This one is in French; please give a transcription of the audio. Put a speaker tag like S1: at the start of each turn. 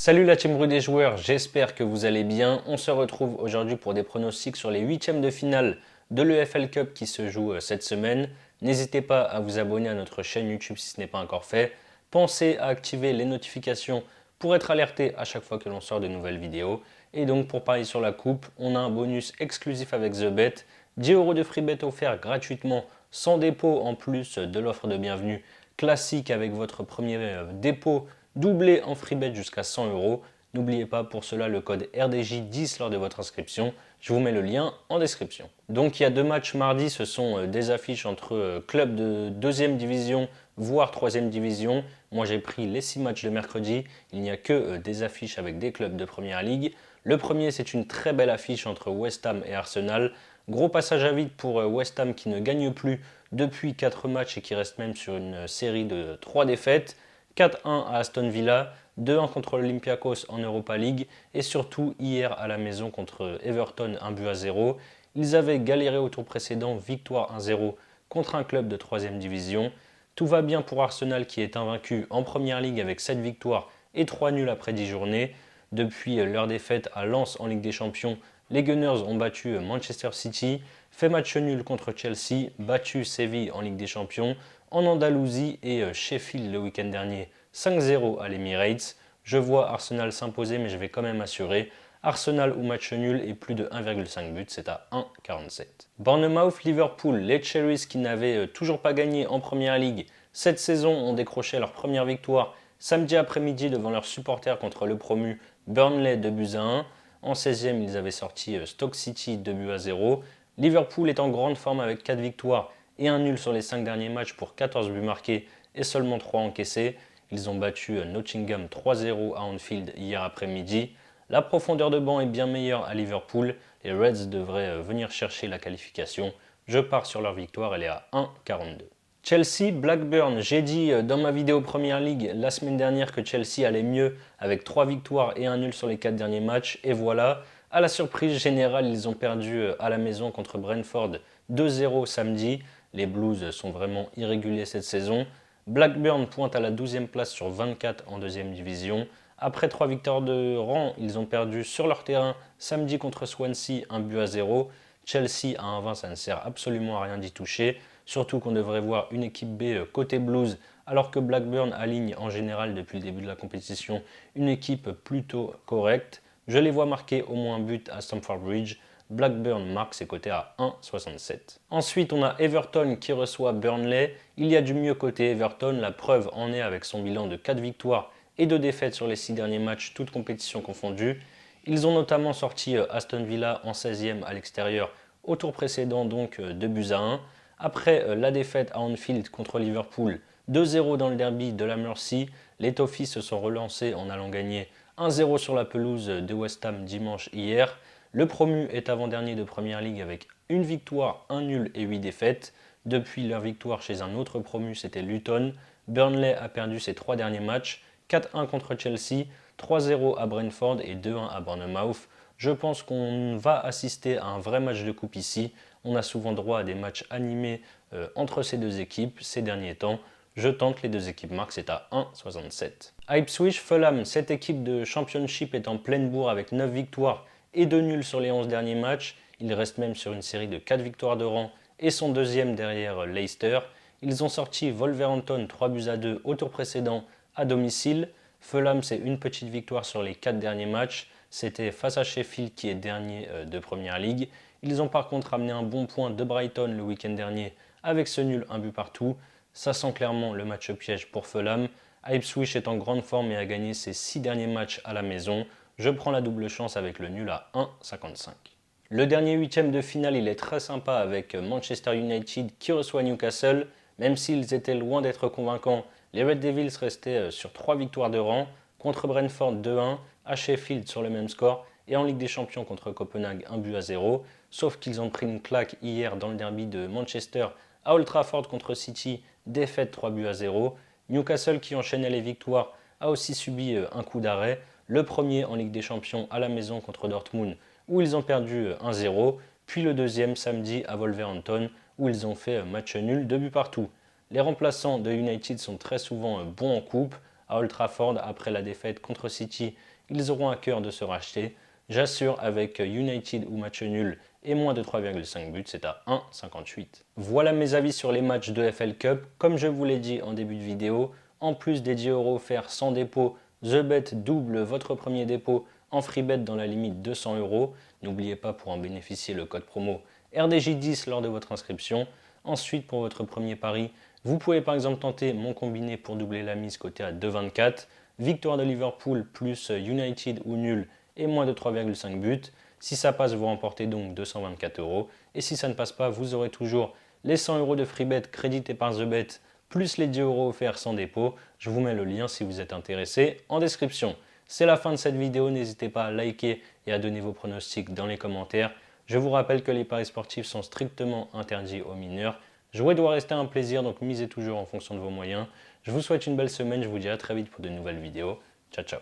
S1: Salut la team Rue des joueurs, j'espère que vous allez bien. On se retrouve aujourd'hui pour des pronostics sur les huitièmes de finale de l'EFL Cup qui se joue cette semaine. N'hésitez pas à vous abonner à notre chaîne YouTube si ce n'est pas encore fait. Pensez à activer les notifications pour être alerté à chaque fois que l'on sort de nouvelles vidéos. Et donc pour parier sur la coupe, on a un bonus exclusif avec TheBet. 10 € de free bet offert gratuitement sans dépôt en plus de l'offre de bienvenue classique avec votre premier dépôt doublé en free bet jusqu'à 100 €. N'oubliez pas pour cela le code RDJ10 lors de votre inscription. Je vous mets le lien en description. Donc il y a deux matchs mardi, ce sont des affiches entre clubs de deuxième division voire troisième division. Moi j'ai pris les 6 matchs de mercredi. Il n'y a que des affiches avec des clubs de première ligue. Le premier, c'est une très belle affiche entre West Ham et Arsenal. Gros passage à vide pour West Ham qui ne gagne plus depuis 4 matchs et qui reste même sur une série de 3 défaites. 4-1 à Aston Villa, 2-1 contre l'Olympiakos en Europa League et surtout hier à la maison contre Everton 1-0. Ils avaient galéré au tour précédent, victoire 1-0 contre un club de 3ème division. Tout va bien pour Arsenal qui est invaincu en Première Ligue avec 7 victoires et 3 nuls après 10 journées. Depuis leur défaite à Lens en Ligue des Champions, les Gunners ont battu Manchester City, fait match nul contre Chelsea, battu Séville en Ligue des Champions, en Andalousie et Sheffield le week-end dernier 5-0 à l'Emirates. Je vois Arsenal s'imposer mais je vais quand même assurer. Arsenal ou match nul et plus de 1,5 but, c'est à 1,47. Bournemouth, Liverpool, les Cherries qui n'avaient toujours pas gagné en Première Ligue cette saison ont décroché leur première victoire samedi après-midi devant leurs supporters contre le promu Burnley 2-1. En 16e, ils avaient sorti Stoke City 2-0. Liverpool est en grande forme avec 4 victoires et un nul sur les 5 derniers matchs pour 14 buts marqués et seulement 3 encaissés. Ils ont battu Nottingham 3-0 à Anfield hier après-midi. La profondeur de banc est bien meilleure à Liverpool. Les Reds devraient venir chercher la qualification. Je pars sur leur victoire, elle est à 1,42. Chelsea, Blackburn, j'ai dit dans ma vidéo Première Ligue la semaine dernière que Chelsea allait mieux avec 3 victoires et un nul sur les 4 derniers matchs. Et voilà, à la surprise générale, ils ont perdu à la maison contre Brentford 2-0 samedi. Les Blues sont vraiment irréguliers cette saison. Blackburn pointe à la 12e place sur 24 en deuxième division. Après 3 victoires de rang, ils ont perdu sur leur terrain samedi contre Swansea 1-0. Chelsea à 1,20, ça ne sert absolument à rien d'y toucher. Surtout qu'on devrait voir une équipe B côté Blues, alors que Blackburn aligne en général depuis le début de la compétition une équipe plutôt correcte. Je les vois marquer au moins un but à Stamford Bridge. Blackburn marque ses côtés à 1,67. Ensuite, on a Everton qui reçoit Burnley. Il y a du mieux côté Everton, la preuve en est avec son bilan de 4 victoires et 2 défaites sur les 6 derniers matchs, toutes compétitions confondues. Ils ont notamment sorti Aston Villa en 16e à l'extérieur au tour précédent, donc 2-1. Après la défaite à Anfield contre Liverpool, 2-0 dans le derby de la Mercy, les Toffees se sont relancés en allant gagner 1-0 sur la pelouse de West Ham dimanche hier. Le promu est avant-dernier de Première Ligue avec une victoire, un nul et 8 défaites. Depuis leur victoire chez un autre promu, c'était Luton. Burnley a perdu ses 3 derniers matchs, 4-1 contre Chelsea, 3-0 à Brentford et 2-1 à Bournemouth. Je pense qu'on va assister à un vrai match de coupe ici. On a souvent droit à des matchs animés entre ces deux équipes ces derniers temps. Je tente les deux équipes marques, c'est à 1,67. Ipswich, Fulham, cette équipe de Championship est en pleine bourre avec 9 victoires et 2 nuls sur les 11 derniers matchs. Il reste même sur une série de 4 victoires de rang et son deuxième derrière Leicester. Ils ont sorti Wolverhampton 3-2 au tour précédent à domicile. Fulham, c'est une petite victoire sur les 4 derniers matchs. C'était face à Sheffield qui est dernier de Première Ligue. Ils ont par contre amené un bon point de Brighton le week-end dernier avec ce nul un but partout. Ça sent clairement le match piège pour Fulham. Ipswich est en grande forme et a gagné ses 6 derniers matchs à la maison. Je prends la double chance avec le nul à 1,55. Le dernier huitième de finale, il est très sympa avec Manchester United qui reçoit Newcastle. Même s'ils étaient loin d'être convaincants, les Red Devils restaient sur 3 victoires de rang. Contre Brentford 2-1, à Sheffield sur le même score et en Ligue des Champions contre Copenhague 1-0. Sauf qu'ils ont pris une claque hier dans le derby de Manchester à Old Trafford contre City, défaite 3-0. Newcastle qui enchaînait les victoires a aussi subi un coup d'arrêt. Le premier en Ligue des Champions à la maison contre Dortmund où ils ont perdu 1-0. Puis le deuxième samedi à Wolverhampton où ils ont fait match nul, 2 buts partout. Les remplaçants de United sont très souvent bons en coupe. À Old Trafford, après la défaite contre City, ils auront à cœur de se racheter. J'assure, avec United ou match nul et moins de 3,5 buts, c'est à 1,58. Voilà mes avis sur les matchs de FL Cup. Comme je vous l'ai dit en début de vidéo, en plus des 10 € offerts sans dépôt, TheBet double votre premier dépôt en free bet dans la limite 200 €. N'oubliez pas, pour en bénéficier, le code promo RDJ10 lors de votre inscription. Ensuite, pour votre premier pari, vous pouvez par exemple tenter mon combiné pour doubler la mise coté à 2,24. Victoire de Liverpool plus United ou nul et moins de 3,5 buts. Si ça passe, vous remportez donc 224 €. Et si ça ne passe pas, vous aurez toujours les 100 € de free bet crédités par TheBet plus les 10 € offerts sans dépôt. Je vous mets le lien si vous êtes intéressé en description. C'est la fin de cette vidéo, n'hésitez pas à liker et à donner vos pronostics dans les commentaires. Je vous rappelle que les paris sportifs sont strictement interdits aux mineurs. Jouer doit rester un plaisir, donc misez toujours en fonction de vos moyens. Je vous souhaite une belle semaine, je vous dis à très vite pour de nouvelles vidéos. Ciao ciao.